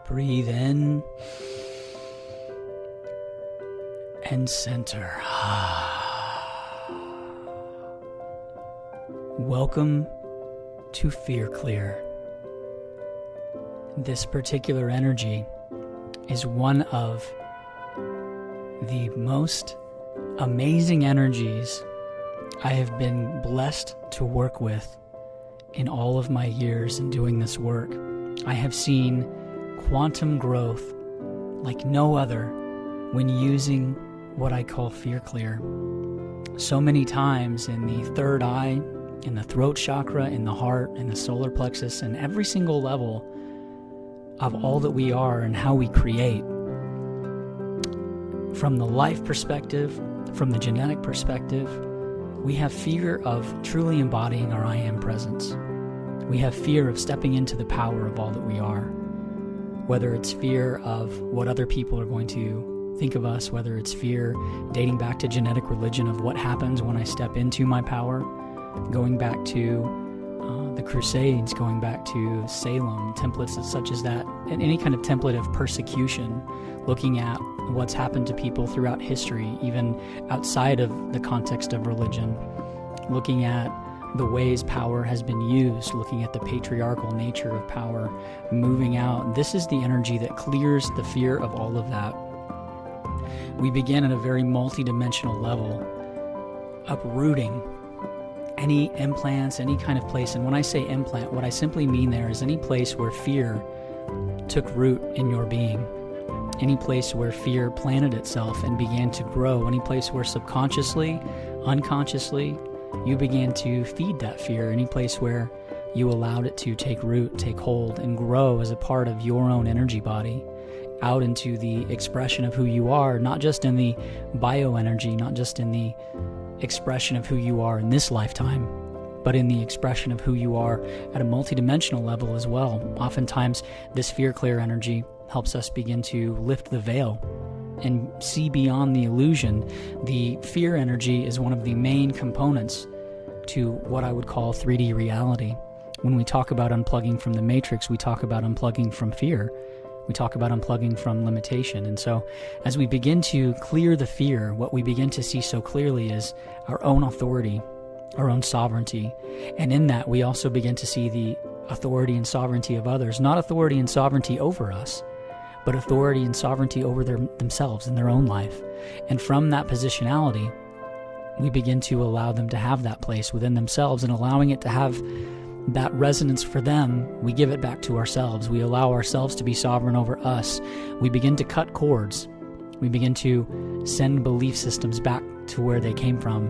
Breathe in and center. Welcome to Fear Clear. This particular energy is one of the most amazing energies I have been blessed to work with in all of my years in doing this work. I have seen quantum growth like no other when using what I call Fear Clear. So many times in the third eye, in the throat chakra, in the heart, in the solar plexus, and every single level of all that we are and how we create. From the life perspective, from the genetic perspective, we have fear of truly embodying our I Am presence. We have fear of stepping into the power of all that we are. Whether it's fear of what other people are going to think of us, whether it's fear dating back to genetic religion of what happens when I step into my power, going back to the Crusades, going back to Salem, templates such as that, and any kind of template of persecution, looking at what's happened to people throughout history, even outside of the context of religion, looking at the ways power has been used, looking at the patriarchal nature of power, moving out. This is the energy that clears the fear of all of that. We begin at a very multidimensional level, uprooting any implants, any kind of place. And when I say implant, what I simply mean there is any place where fear took root in your being, any place where fear planted itself and began to grow, any place where subconsciously, unconsciously, you began to feed that fear, any place where you allowed it to take root, take hold, and grow as a part of your own energy body out into the expression of who you are, not just in the bioenergy, not just in the expression of who you are in this lifetime, but in the expression of who you are at a multidimensional level as well. Oftentimes, this Fear Clear energy helps us begin to lift the veil and see beyond the illusion. The fear energy is one of the main components to what I would call 3D reality. When we talk about unplugging from the matrix, we talk about unplugging from fear. We talk about unplugging from limitation. And so as we begin to clear the fear, what we begin to see so clearly is our own authority, our own sovereignty. And in that, we also begin to see the authority and sovereignty of others, not authority and sovereignty over us, but authority and sovereignty over themselves in their own life. And from that positionality, we begin to allow them to have that place within themselves, and allowing it to have that resonance for them, we give it back to ourselves. We allow ourselves to be sovereign over us. We begin to cut cords. We begin to send belief systems back to where they came from.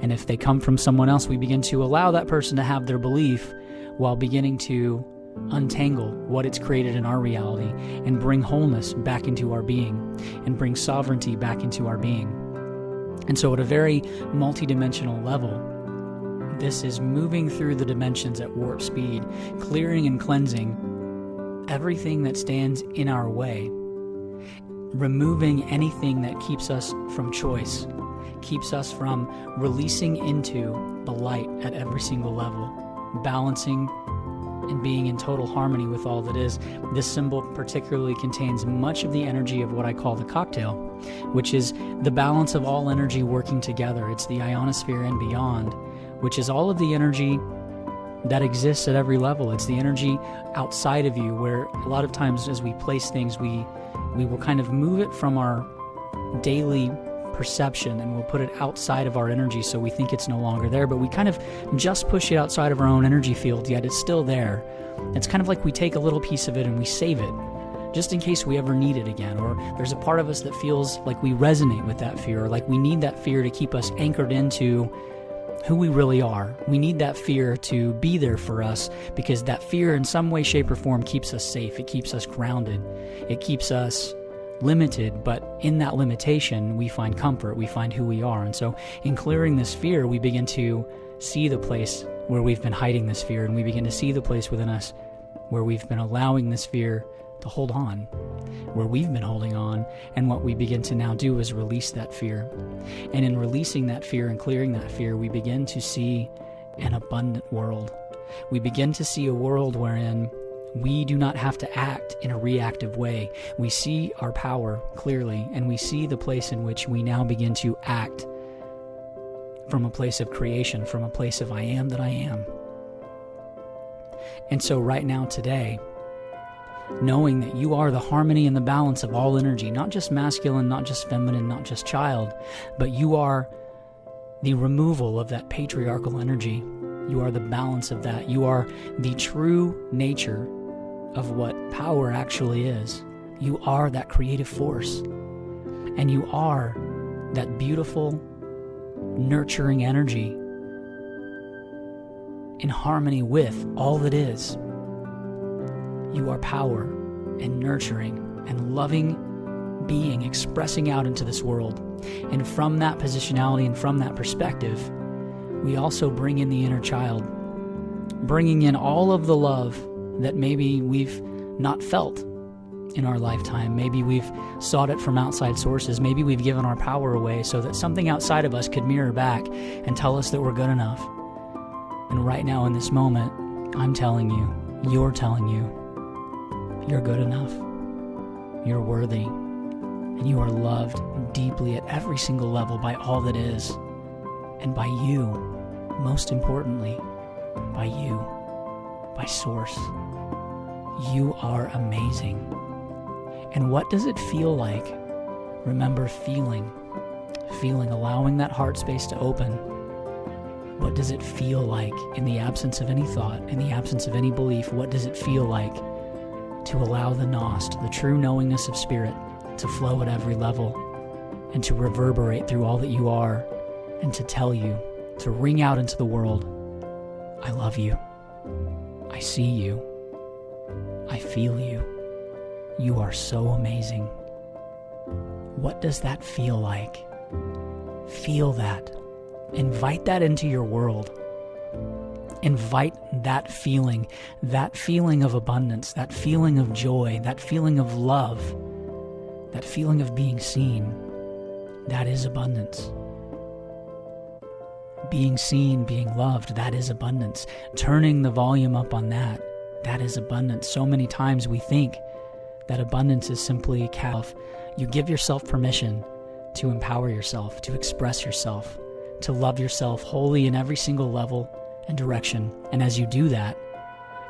And if they come from someone else, we begin to allow that person to have their belief while beginning to untangle what it's created in our reality and bring wholeness back into our being and bring sovereignty back into our being. And so at a very multidimensional level, this is moving through the dimensions at warp speed, clearing and cleansing everything that stands in our way, removing anything that keeps us from choice, keeps us from releasing into the light at every single level, balancing and being in total harmony with all that is. This symbol particularly contains much of the energy of what I call the cocktail, which is the balance of all energy working together. It's the ionosphere and beyond, which is all of the energy that exists at every level. It's the energy outside of you, where a lot of times as we place things, we will kind of move it from our daily perception and we'll put it outside of our energy so we think it's no longer there, but we kind of just push it outside of our own energy field, yet it's still there. It's kind of like we take a little piece of it and we save it just in case we ever need it again, or there's a part of us that feels like we resonate with that fear, or like we need that fear to keep us anchored into who we really are. We need that fear to be there for us, because that fear in some way, shape, or form keeps us safe. It keeps us grounded. It keeps us limited, but in that limitation, we find comfort. We find who we are. And so in clearing this fear, we begin to see the place where we've been hiding this fear, and we begin to see the place within us where we've been allowing this fear to hold on, where we've been holding on. And what we begin to now do is release that fear. And in releasing that fear and clearing that fear, we begin to see an abundant world. We begin to see a world wherein We do not have to act in a reactive way. We see our power clearly, and we see the place in which we now begin to act from a place of creation, from a place of I am that I am. And so right now, today, knowing that you are the harmony and the balance of all energy, not just masculine, not just feminine, not just child, but you are the removal of that patriarchal energy. You are the balance of that. You are the true nature of what power actually is. You are that creative force. And you are that beautiful, nurturing energy in harmony with all that is. You are power and nurturing and loving being expressing out into this world. And from that positionality and from that perspective, we also bring in the inner child, bringing in all of the love that maybe we've not felt in our lifetime. Maybe we've sought it from outside sources. Maybe we've given our power away so that something outside of us could mirror back and tell us that we're good enough. And right now in this moment, I'm telling you, you're telling you, you're good enough. You're worthy. And you are loved deeply at every single level by all that is. And by you, most importantly, by you, by Source. You are amazing. And what does it feel like? Remember feeling, allowing that heart space to open. What does it feel like in the absence of any thought, in the absence of any belief? What does it feel like to allow the Gnost, the true knowingness of spirit, to flow at every level and to reverberate through all that you are and to tell you, to ring out into the world, I love you. I see you. I feel you. You are so amazing. What does that feel like? Feel that. Invite that into your world. Invite that feeling of abundance, that feeling of joy, that feeling of love, that feeling of being seen. That is abundance. Being seen, being loved, that is abundance. Turning the volume up on that, that is abundance. So many times we think that abundance is simply you give yourself permission to empower yourself, to express yourself, to love yourself wholly in every single level and direction. And as you do that,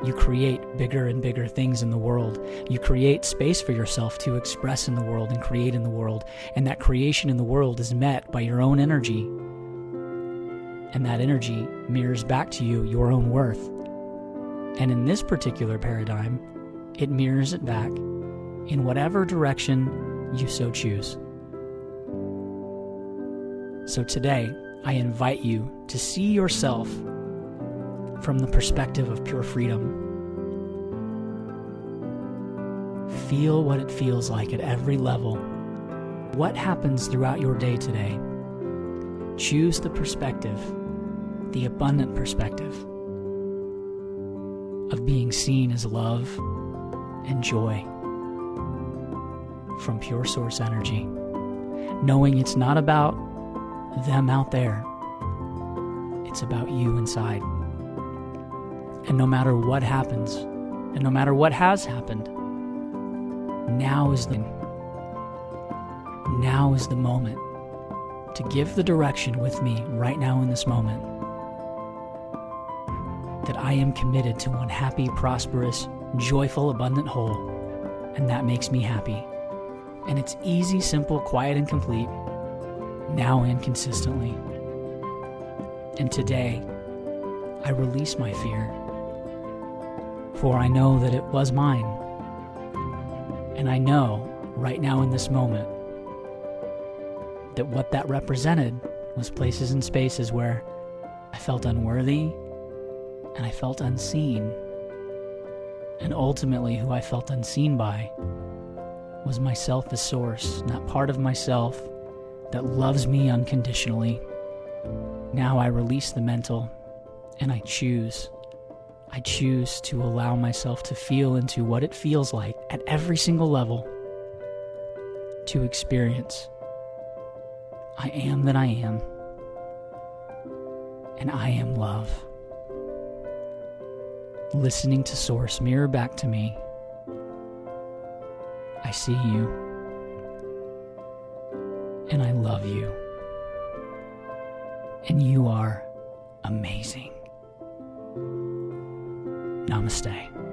you create bigger and bigger things in the world. You create space for yourself to express in the world and create in the world. And that creation in the world is met by your own energy. And that energy mirrors back to you your own worth. And in this particular paradigm, it mirrors it back in whatever direction you so choose. So today, I invite you to see yourself from the perspective of pure freedom. Feel what it feels like at every level. What happens throughout your day today? Choose the perspective, the abundant perspective of being seen as love and joy from pure source energy, knowing it's not about them out there, it's about you inside. And no matter what happens, and no matter what has happened, now is the moment to give the direction with me right now in this moment that I am committed to one happy, prosperous, joyful, abundant whole, and that makes me happy. And it's easy, simple, quiet, and complete, now and consistently. And today, I release my fear, for I know that it was mine. And I know, right now in this moment, that what that represented was places and spaces where I felt unworthy and I felt unseen. And ultimately, who I felt unseen by was myself as source, that part of myself that loves me unconditionally. Now I release the mental and I choose to allow myself to feel into what it feels like at every single level to experience I am that I am, and I am love. listening to Source mirror back to me, I see you, and I love you, and you are amazing. Namaste.